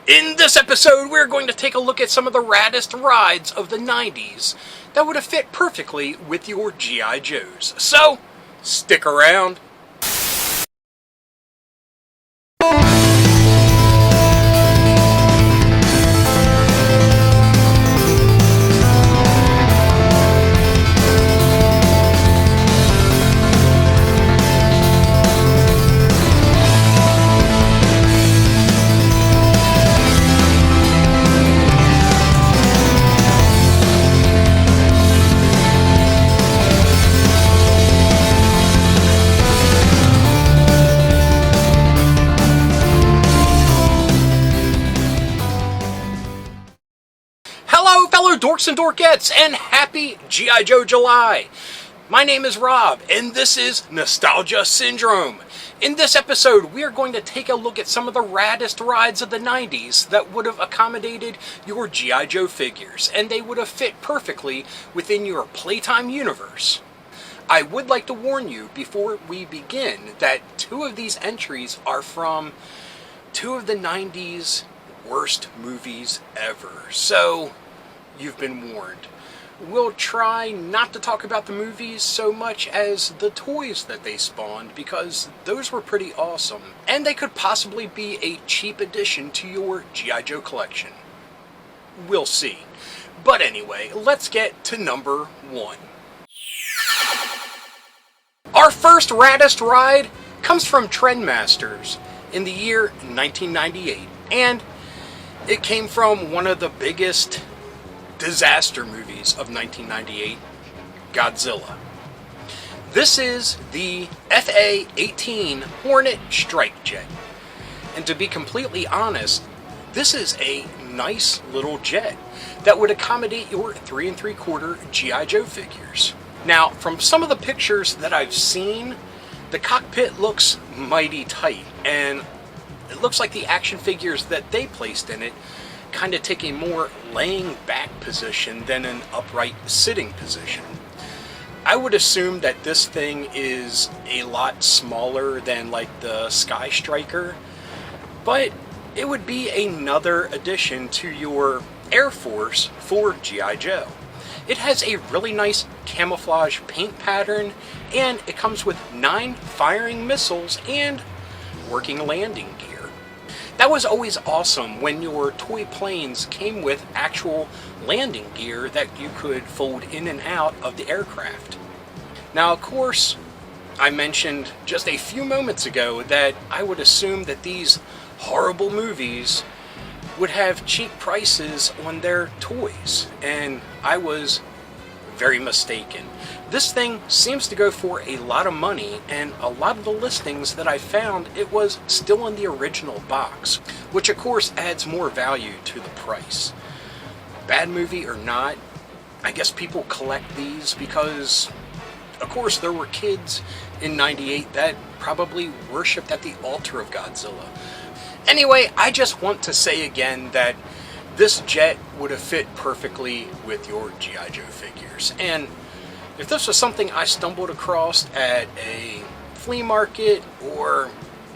In this episode, we're going to take a look at some of the raddest rides of the 90s that would have fit perfectly with your G.I. Joes. So, stick around. Hello, fellow dorks and dorkettes, and happy G.I. Joe July! My name is Rob, and this is Nostalgia Syndrome. In this episode, we are going to take a look at some of the raddest rides of the 90s that would have accommodated your G.I. Joe figures, and they would have fit perfectly within your Playtime universe. I would like to warn you before we begin that two of these entries are from two of the 90s worst movies ever. So, you've been warned. We'll try not to talk about the movies so much as the toys that they spawned, because those were pretty awesome, and they could possibly be a cheap addition to your G.I. Joe collection. We'll see. But anyway, let's get to number 1. Our first raddest ride comes from Trendmasters in the year 1998, and it came from one of the biggest disaster movies of 1998, Godzilla. This is the FA-18 Hornet Strike Jet. And to be completely honest, this is a nice little jet that would accommodate your 3 3/4 G.I. Joe figures. Now, from some of the pictures that I've seen, the cockpit looks mighty tight, and it looks like the action figures that they placed in it kind of take a more laying back position than an upright sitting position. I would assume that this thing is a lot smaller than like the Sky Striker, but it would be another addition to your Air Force for G.I. Joe. It has a really nice camouflage paint pattern, and it comes with 9 firing missiles and working landing gear. That was always awesome when your toy planes came with actual landing gear that you could fold in and out of the aircraft. Now, of course, I mentioned just a few moments ago that I would assume that these horrible movies would have cheap prices on their toys, and I was very mistaken. This thing seems to go for a lot of money, and a lot of the listings that I found, it was still in the original box, which of course adds more value to the price. Bad movie or not, I guess people collect these because, of course, there were kids in '98 that probably worshipped at the altar of Godzilla. Anyway, I just want to say again that this jet would have fit perfectly with your G.I. Joe figures. And if this was something I stumbled across at a flea market or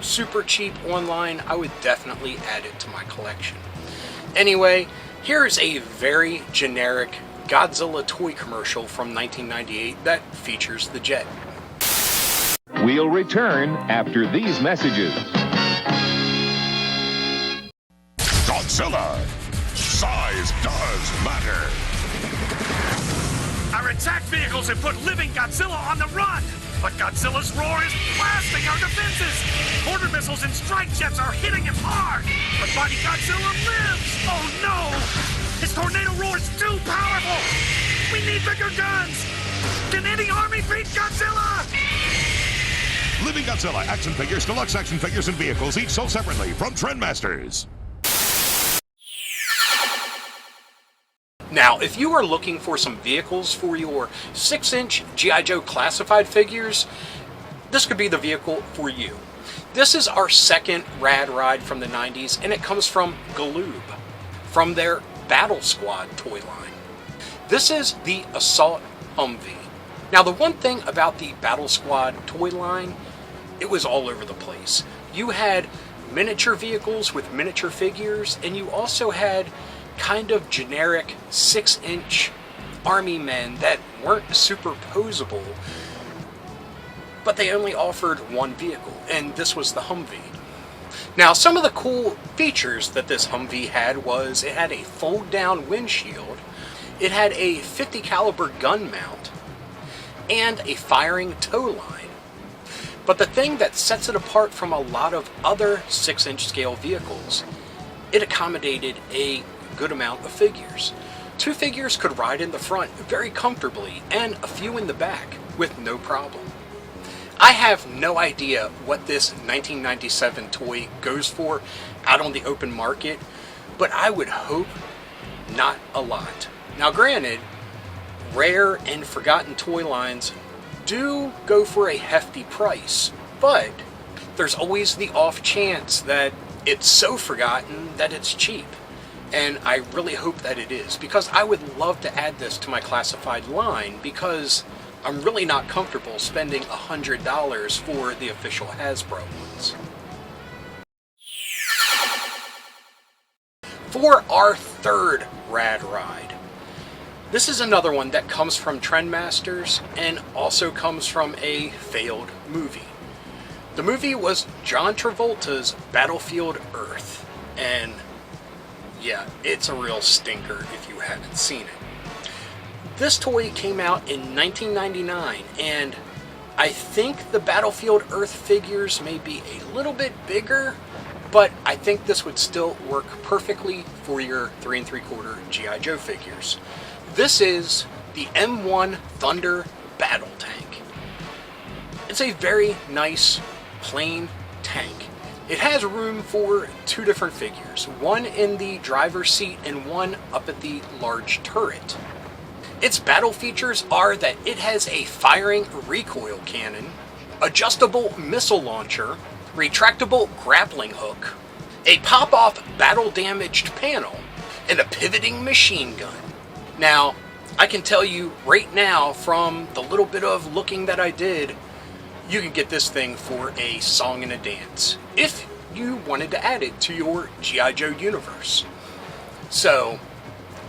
super cheap online, I would definitely add it to my collection. Anyway, here's a very generic Godzilla toy commercial from 1998 that features the jet. We'll return after these messages. Godzilla. Size does matter. Our attack vehicles have put living Godzilla on the run, but Godzilla's roar is blasting our defenses. Mortar missiles and strike jets are hitting him hard, but Mighty Godzilla lives. Oh no! His tornado roar is too powerful. We need bigger guns. Can any army beat Godzilla? Living Godzilla action figures, deluxe action figures, and vehicles, each sold separately from Trendmasters. Now, if you are looking for some vehicles for your 6-inch G.I. Joe classified figures, this could be the vehicle for you. This is our second rad ride from the 90s, and it comes from Galoob, from their Battle Squad toy line. This is the Assault Humvee. Now, the one thing about the Battle Squad toy line, it was all over the place. You had miniature vehicles with miniature figures, and you also had kind of generic 6-inch army men that weren't superposable, but they only offered one vehicle, and this was the Humvee. Now, some of the cool features that this Humvee had was it had a fold-down windshield, it had a .50 caliber gun mount, and a firing tow line. But the thing that sets it apart from a lot of other 6-inch scale vehicles, it accommodated a good amount of figures. 2 figures could ride in the front very comfortably, and a few in the back with no problem. I have no idea what this 1997 toy goes for out on the open market, but I would hope not a lot. Now granted, rare and forgotten toy lines do go for a hefty price, but there's always the off chance that it's so forgotten that it's cheap. And I really hope that it is, because I would love to add this to my classified line, because I'm really not comfortable spending $100 for the official Hasbro ones. For our third Rad Ride, this is another one that comes from Trendmasters and also comes from a failed movie. The movie was John Travolta's Battlefield Earth, and yeah, it's a real stinker if you haven't seen it. This toy came out in 1999, and I think the Battlefield Earth figures may be a little bit bigger, but I think this would still work perfectly for your 3 3/4 G.I. Joe figures. This is the M1 Thunder Battle Tank. It's a very nice, plain tank. It has room for 2 different figures, one in the driver's seat and one up at the large turret. Its battle features are that it has a firing recoil cannon, adjustable missile launcher, retractable grappling hook, a pop-off battle-damaged panel, and a pivoting machine gun. Now, I can tell you right now from the little bit of looking that I did, you can get this thing for a song and a dance, if you wanted to add it to your G.I. Joe universe. So,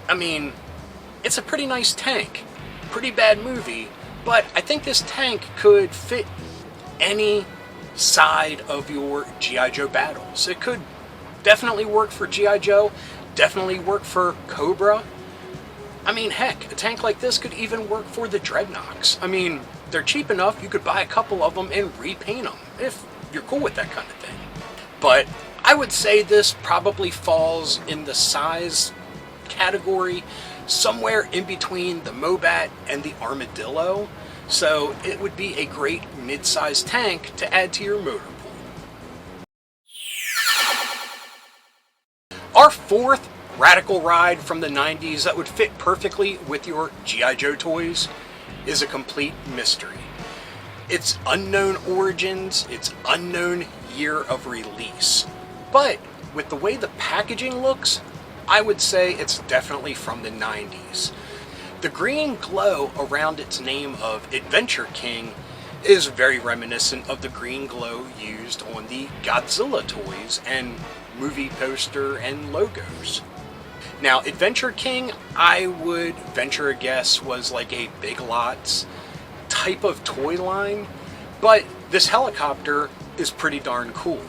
I mean, it's a pretty nice tank. Pretty bad movie, but I think this tank could fit any side of your G.I. Joe battles. It could definitely work for G.I. Joe, definitely work for Cobra. I mean, heck, a tank like this could even work for the Dreadnoks. I mean, they're cheap enough, you could buy a couple of them and repaint them, if you're cool with that kind of thing. But I would say this probably falls in the size category somewhere in between the Mobat and the Armadillo, so it would be a great mid-sized tank to add to your motor pool. Our fourth radical ride from the 90s that would fit perfectly with your G.I. Joe toys is a complete mystery. It's unknown origins, it's unknown year of release. But with the way the packaging looks, I would say it's definitely from the 90s. The green glow around its name of Adventure King is very reminiscent of the green glow used on the Godzilla toys and movie poster and logos. Now, Adventure King, I would venture a guess, was like a Big Lots type of toy line, but this helicopter is pretty darn cool.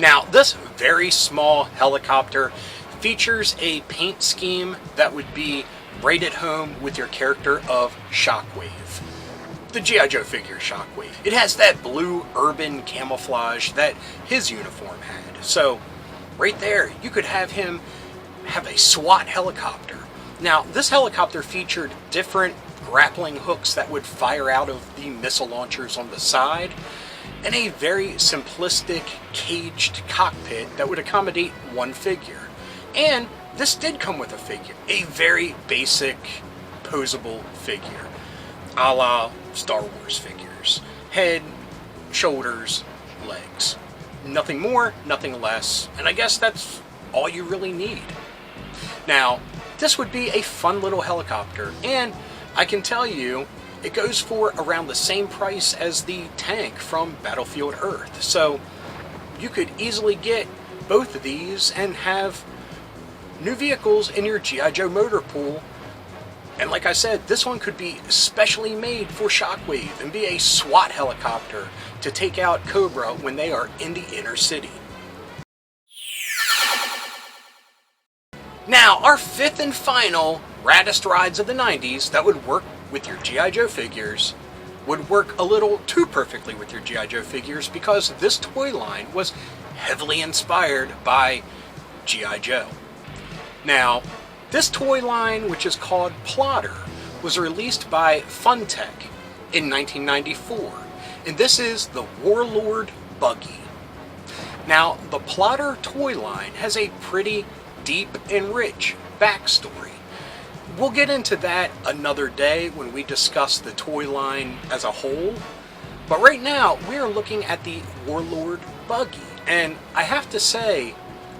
Now, this very small helicopter features a paint scheme that would be right at home with your character of Shockwave, the G.I. Joe figure Shockwave. It has that blue urban camouflage that his uniform had. So, right there, you could have him have a SWAT helicopter. Now, this helicopter featured different grappling hooks that would fire out of the missile launchers on the side, and a very simplistic caged cockpit that would accommodate one figure. And this did come with a figure, a very basic posable figure, a la Star Wars figures. Head, shoulders, legs. Nothing more, nothing less, and I guess that's all you really need. Now, this would be a fun little helicopter, and I can tell you, it goes for around the same price as the tank from Battlefield Earth. So, you could easily get both of these and have new vehicles in your G.I. Joe motor pool. And like I said, this one could be specially made for Shockwave and be a SWAT helicopter to take out Cobra when they are in the inner city. Now, our fifth and final Raddest Rides of the 90s that would work with your G.I. Joe figures would work a little too perfectly with your G.I. Joe figures because this toy line was heavily inspired by G.I. Joe. Now, this toy line, which is called Plotter, was released by Funtech in 1994, and this is the Warlord Buggy. Now, the Plotter toy line has a pretty deep and rich backstory. We'll get into that another day when we discuss the toy line as a whole, but right now we are looking at the Warlord Buggy, and I have to say,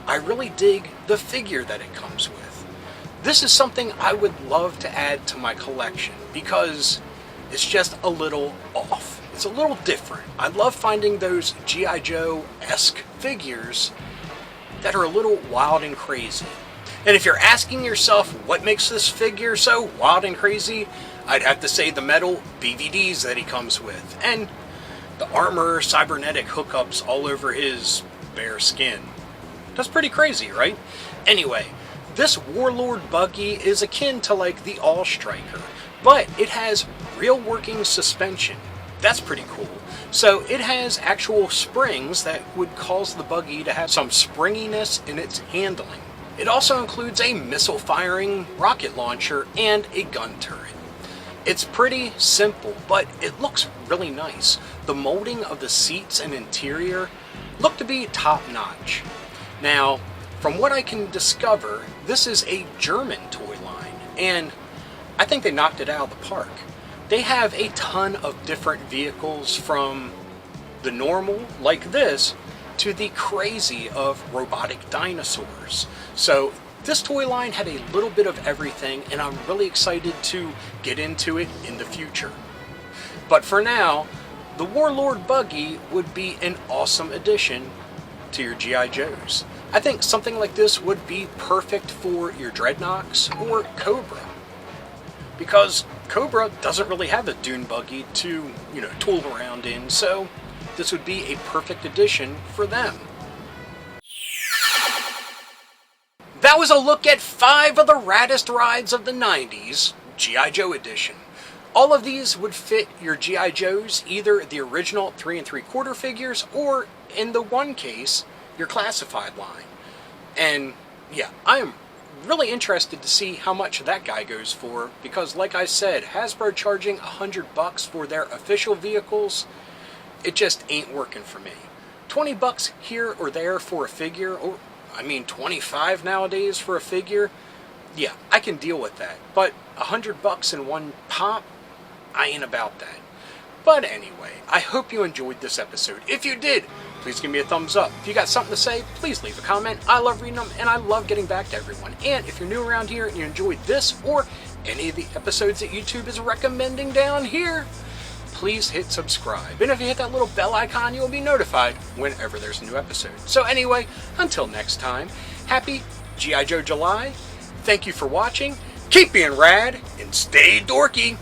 I really dig the figure that it comes with. This is something I would love to add to my collection because it's just a little off. It's a little different. I love finding those G.I. Joe-esque figures that are a little wild and crazy. And if you're asking yourself what makes this figure so wild and crazy, I'd have to say the metal BVDs that he comes with and the armor cybernetic hookups all over his bare skin. That's pretty crazy, right? Anyway, this Warlord Buggy is akin to like the All Striker, but it has real working suspension. That's pretty cool. So it has actual springs that would cause the buggy to have some springiness in its handling. It also includes a missile firing rocket launcher and a gun turret. It's pretty simple, but it looks really nice. The molding of the seats and interior look to be top notch. Now, from what I can discover, this is a German toy line, and I think they knocked it out of the park. They have a ton of different vehicles from the normal, like this, to the crazy of robotic dinosaurs. So this toy line had a little bit of everything, and I'm really excited to get into it in the future. But for now, the Warlord Buggy would be an awesome addition to your G.I. Joes. I think something like this would be perfect for your Dreadnoks or Cobra, because Cobra doesn't really have a dune buggy to, tool around in, so this would be a perfect addition for them. That was a look at 5 of the Raddest Rides of the 90s, G.I. Joe edition. All of these would fit your G.I. Joes, either the original 3 3/4 figures, or in the one case, your classified line. And yeah, I am really interested to see how much that guy goes for, because like I said, Hasbro charging $100 for their official vehicles, it just ain't working for me. $20 here or there for a figure, or I mean 25 nowadays for a figure, yeah, I can deal with that. But $100 in one pop, I ain't about that. But anyway, I hope you enjoyed this episode. If you did, please give me a thumbs up. If you got something to say, please leave a comment. I love reading them, and I love getting back to everyone. And if you're new around here and you enjoyed this or any of the episodes that YouTube is recommending down here, please hit subscribe. And if you hit that little bell icon, you'll be notified whenever there's a new episode. So anyway, until next time, happy G.I. Joe July. Thank you for watching. Keep being rad and stay dorky.